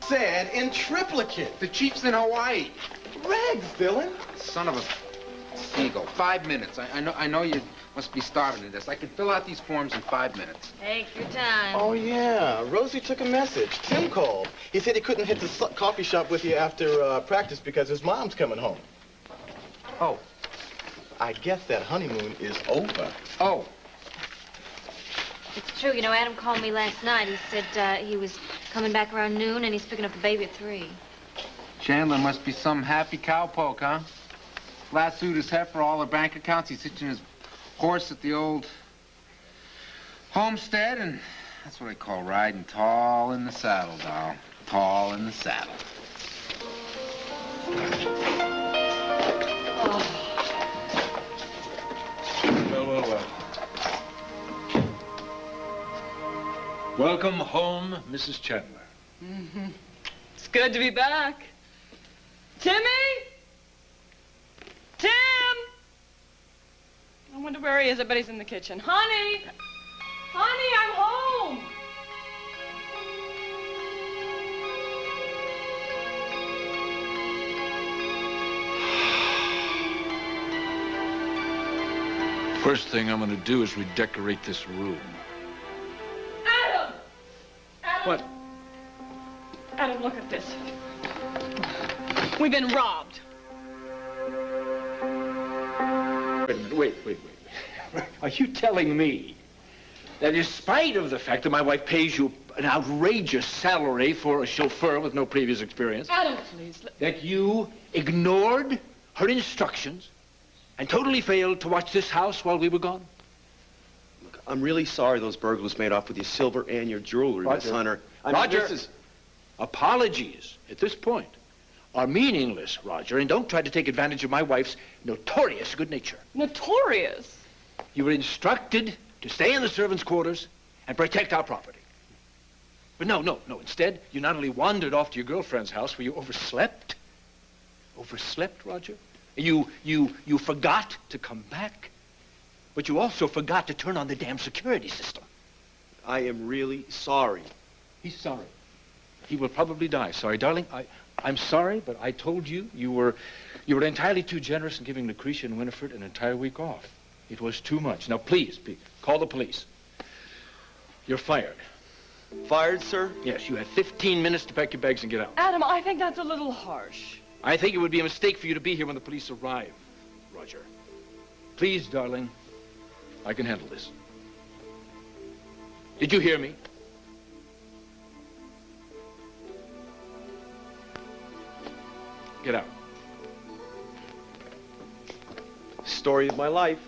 Said in triplicate. The chief's in Hawaii. Rags, Dylan. Son of a seagull. 5 minutes. I know you must be starving to this. I can fill out these forms in 5 minutes. Take your time. Oh, yeah. Rosie took a message. Tim called. He said he couldn't hit the coffee shop with you after practice because his mom's coming home. Oh, I guess that honeymoon is over. Oh. It's true. You know, Adam called me last night. He said he was coming back around noon and he's picking up the baby at 3. Chandler must be some happy cowpoke, huh? Last suit his heifer, all her bank accounts. He's hitching his horse at the old homestead, and that's what I call riding tall in the saddle, doll. Tall in the saddle. Oh. Well. Welcome home, Mrs. Chandler. Mm-hmm. It's good to be back. Timmy? Tim! I wonder where he is. I bet he's in the kitchen. Honey! Honey, I'm home! First thing I'm gonna do is redecorate this room. Adam! Adam! What? Adam, look at this. We've been robbed. Wait a minute, wait. Are you telling me that in spite of the fact that my wife pays you an outrageous salary for a chauffeur with no previous experience, Adam, please. that you ignored her instructions and totally failed to watch this house while we were gone? Look, I'm really sorry those burglars made off with your silver and your jewelry, Miss Hunter. Roger, apologies at this point are meaningless, Roger, and don't try to take advantage of my wife's notorious good nature. Notorious? You were instructed to stay in the servants' quarters and protect our property. But no. Instead, you not only wandered off to your girlfriend's house where you overslept. Overslept, Roger? You forgot to come back, but you also forgot to turn on the damn security system. I am really sorry. He's sorry. He will probably die. Sorry, darling. I'm sorry, but I told you you were entirely too generous in giving Lucretia and Winifred an entire week off. It was too much. Now, please, call the police. You're fired. Fired, sir? Yes, you have 15 minutes to pack your bags and get out. Adam, I think that's a little harsh. I think it would be a mistake for you to be here when the police arrive, Roger. Please, darling, I can handle this. Did you hear me? Get out. Story of my life.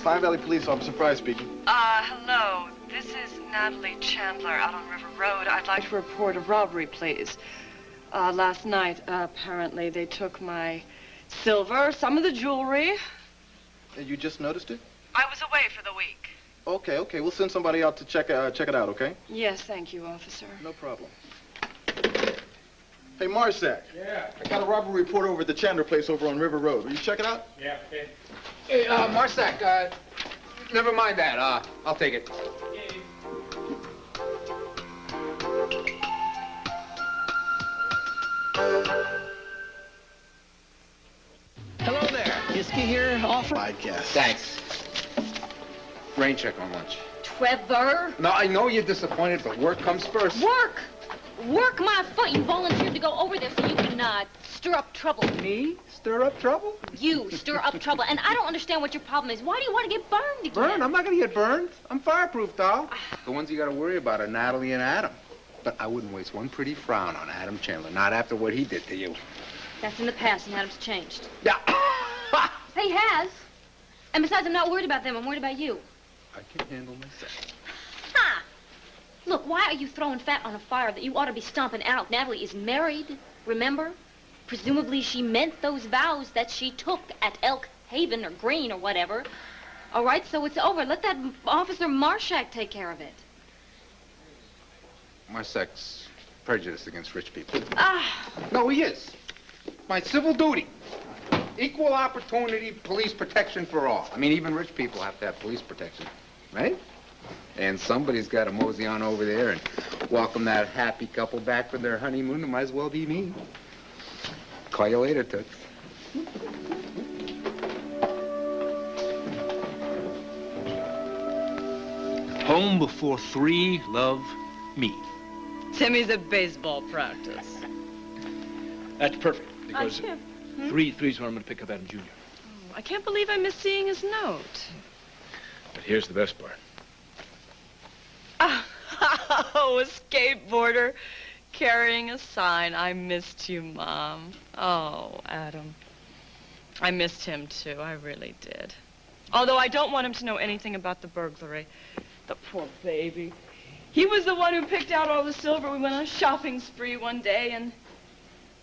Pine Valley Police Officer Fry speaking. Hello. This is Natalie Chandler out on River Road. I'd like to report a robbery, please. Last night, apparently, they took my silver, some of the jewelry. You just noticed it? I was away for the week. Okay. We'll send somebody out to check it out, okay? Yes, thank you, officer. No problem. Hey, Marsack. Yeah. I got a robbery report over at the Chandler place over on River Road. Will you check it out? Yeah, okay. Hey, Marsack, never mind that. I'll take it. Hello there. Whiskey here, offer? I guess. Thanks. Rain check on lunch. Trevor? No, I know you're disappointed, but work comes first. Work! Work my foot. You volunteered to go over there so you can, stir up trouble. Me? Stir up trouble? You stir up trouble. And I don't understand what your problem is. Why do you want to get burned again? Burned? I'm not going to get burned. I'm fireproof, doll. The ones you got to worry about are Natalie and Adam. But I wouldn't waste one pretty frown on Adam Chandler, not after what he did to you. That's in the past, and Adam's changed. Yeah. He has. And besides, I'm not worried about them. I'm worried about you. I can handle myself. Ha! Look, why are you throwing fat on a fire that you ought to be stomping out? Natalie is married, remember? Presumably she meant those vows that she took at Elk Haven or Green or whatever. All right, so it's over. Let that Officer Marshak take care of it. Marsack's prejudiced against rich people. Ah! No, he is. My civil duty. Equal opportunity police protection for all. I mean, even rich people have to have police protection, right? And somebody's got to mosey on over there and welcome that happy couple back for their honeymoon. It might as well be me. Call you later, Toots. Home before 3, love, me. Timmy's at baseball practice. That's perfect, because three's where I'm going to pick up Adam Jr. I can't believe I missed seeing his note. But here's the best part. Oh, a skateboarder carrying a sign. I missed you, Mom. Oh, Adam. I missed him, too. I really did. Although I don't want him to know anything about the burglary. The poor baby. He was the one who picked out all the silver. We went on a shopping spree one day and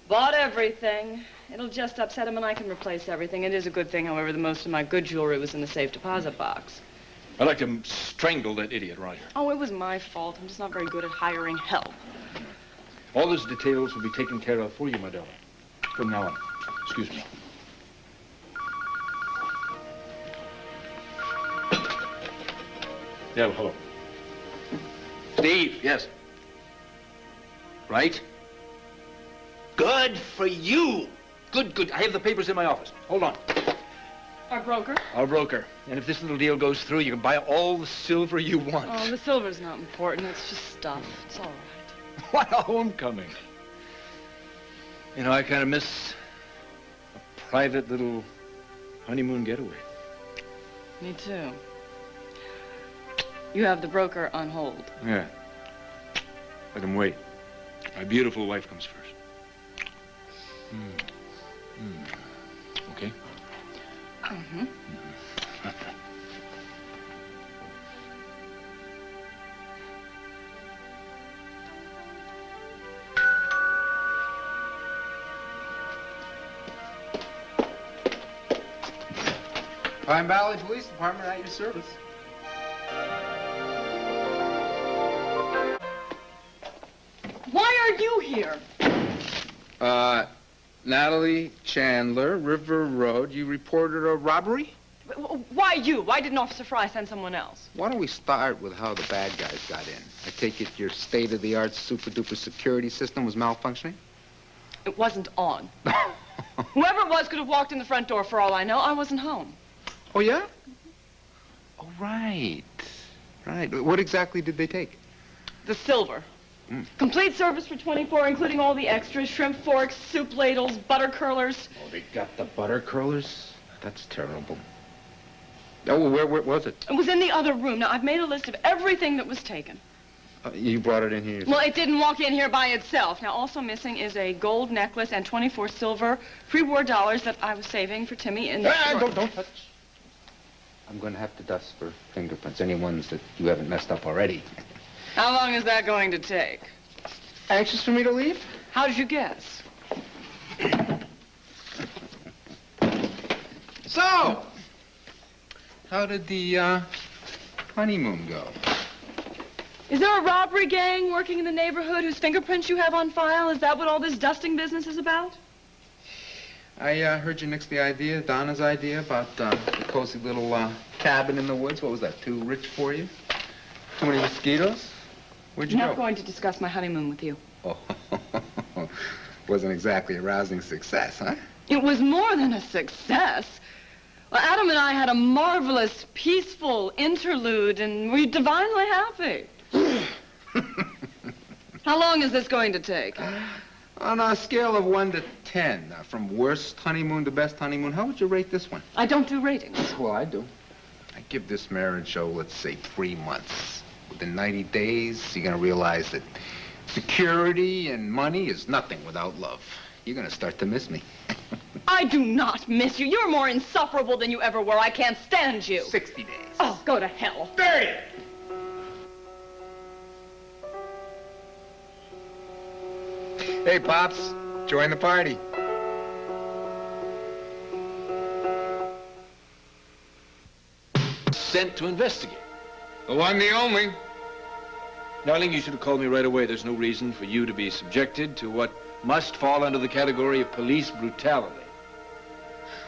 bought everything. It'll just upset him and I can replace everything. It is a good thing, however, that most of my good jewelry was in the safe deposit box. I'd like to strangle that idiot, Roger. Oh, it was my fault. I'm just not very good at hiring help. All those details will be taken care of for you, my darling. From now on. Excuse me. Yeah, well, hello. Steve, yes. Right? Good for you. Good, good. I have the papers in my office. Hold on. Our broker? Our broker. And if this little deal goes through, you can buy all the silver you want. Oh, the silver's not important. It's just stuff. It's all right. What a homecoming. You know, I kind of miss a private little honeymoon getaway. Me too. You have the broker on hold. Yeah. Let him wait. My beautiful wife comes first. Okay? Mm-hmm. Pine Valley Police Department at your service. Why are you here? Natalie Chandler, River Road. You reported a robbery? Why you? Why didn't Officer Fry send someone else? Why don't we start with how the bad guys got in? I take it your state-of-the-art super-duper security system was malfunctioning? It wasn't on. Whoever it was could have walked in the front door for all I know. I wasn't home. Oh, yeah? Oh, right. Right. What exactly did they take? The silver. Complete service for 24, including all the extras, shrimp forks, soup ladles, butter curlers. Oh, they got the butter curlers? That's terrible. Oh, where was it? It was in the other room. Now, I've made a list of everything that was taken. You brought it in here yourself? Well, it didn't walk in here by itself. Now, also missing is a gold necklace and 24 silver pre-war dollars that I was saving for Timmy in the... Don't touch. I'm going to have to dust for fingerprints, any ones that you haven't messed up already. How long is that going to take? Anxious for me to leave? How did you guess? So, how did the honeymoon go? Is there a robbery gang working in the neighborhood whose fingerprints you have on file? Is that what all this dusting business is about? I heard you nix the idea, Donna's idea, about the cozy little cabin in the woods. What was that, too rich for you? Too many mosquitoes? Where'd you I'm go? not going to discuss my honeymoon with you. Oh, wasn't exactly a rousing success, huh? It was more than a success. Well, Adam and I had a marvelous, peaceful interlude, and we're divinely happy. How long is this going to take? On a scale of 1 to 10, from worst honeymoon to best honeymoon, how would you rate this one? I don't do ratings. Well, I do. I give this marriage, let's say 3 months. Within 90 days, you're going to realize that security and money is nothing without love. You're going to start to miss me. I do not miss you. You're more insufferable than you ever were. I can't stand you. 60 days. Oh, go to hell. 30! Hey, Pops. Join the party. Sent to investigate. The one, the only. Darling, you should have called me right away. There's no reason for you to be subjected to what must fall under the category of police brutality.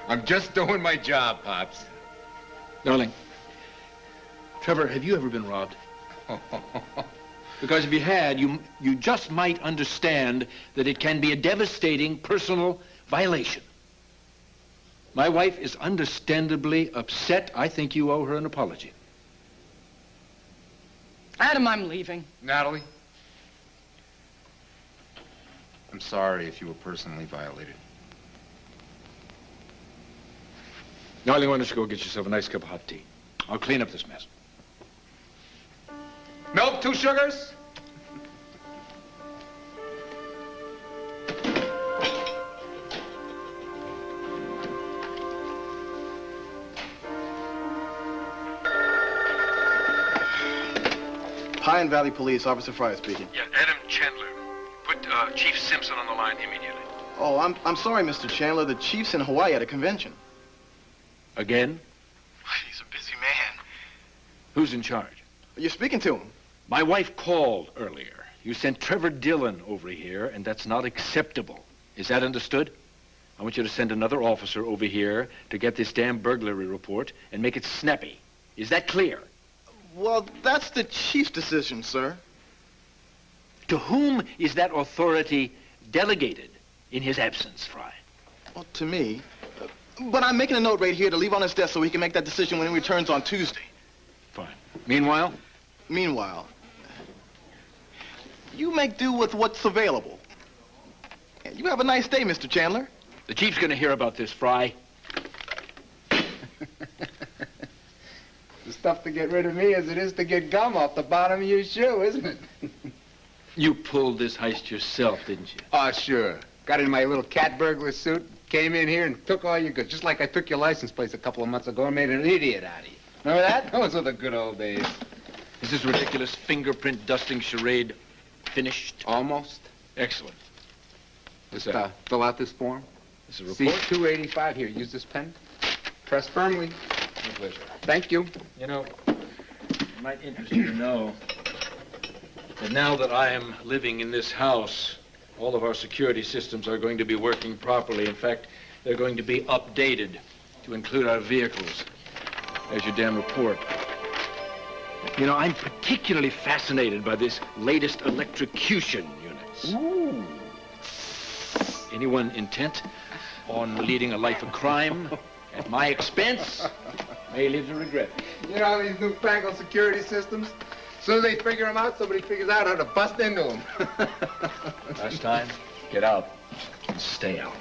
I'm just doing my job, Pops. Darling, Trevor, have you ever been robbed? Because if you had, you just might understand that it can be a devastating personal violation. My wife is understandably upset. I think you owe her an apology. Adam, I'm leaving. Natalie, I'm sorry if you were personally violated. Natalie, why don't you go get yourself a nice cup of hot tea? I'll clean up this mess. Milk, 2 sugars? Pine Valley Police, Officer Fryer speaking. Yeah, Adam Chandler. Put Chief Simpson on the line immediately. Oh, I'm sorry, Mr. Chandler. The chief's in Hawaii at a convention. Again? He's a busy man. Who's in charge? You're speaking to him. My wife called earlier. You sent Trevor Dillon over here, and that's not acceptable. Is that understood? I want you to send another officer over here to get this damn burglary report and make it snappy. Is that clear? Well, that's the chief's decision, sir. To whom is that authority delegated in his absence, Fry? Well, to me. But I'm making a note right here to leave on his desk so he can make that decision when he returns on Tuesday. Fine. Meanwhile? Meanwhile, you make do with what's available. You have a nice day, Mr. Chandler. The chief's gonna hear about this, Fry. It's tough to get rid of me as it is to get gum off the bottom of your shoe, isn't it? You pulled this heist yourself, didn't you? Oh, sure. Got in my little cat burglar suit, came in here and took all your goods, just like I took your license plates a couple of months ago and made an idiot out of you. Remember that? Those were the good old days. Is this ridiculous fingerprint dusting charade finished? Almost. Excellent. Just fill out this form. This is a report. Seat 285 here. Use this pen. Press firmly. My pleasure. Thank you. You know, it might interest you to know that now that I am living in this house, all of our security systems are going to be working properly. In fact, they're going to be updated to include our vehicles. There's your damn report. You know, I'm particularly fascinated by this latest electrocution units. Ooh. Anyone intent on leading a life of crime at my expense may live to regret it. You know, these newfangled security systems, as soon as they figure them out, somebody figures out how to bust into them. Last time, get out and stay out.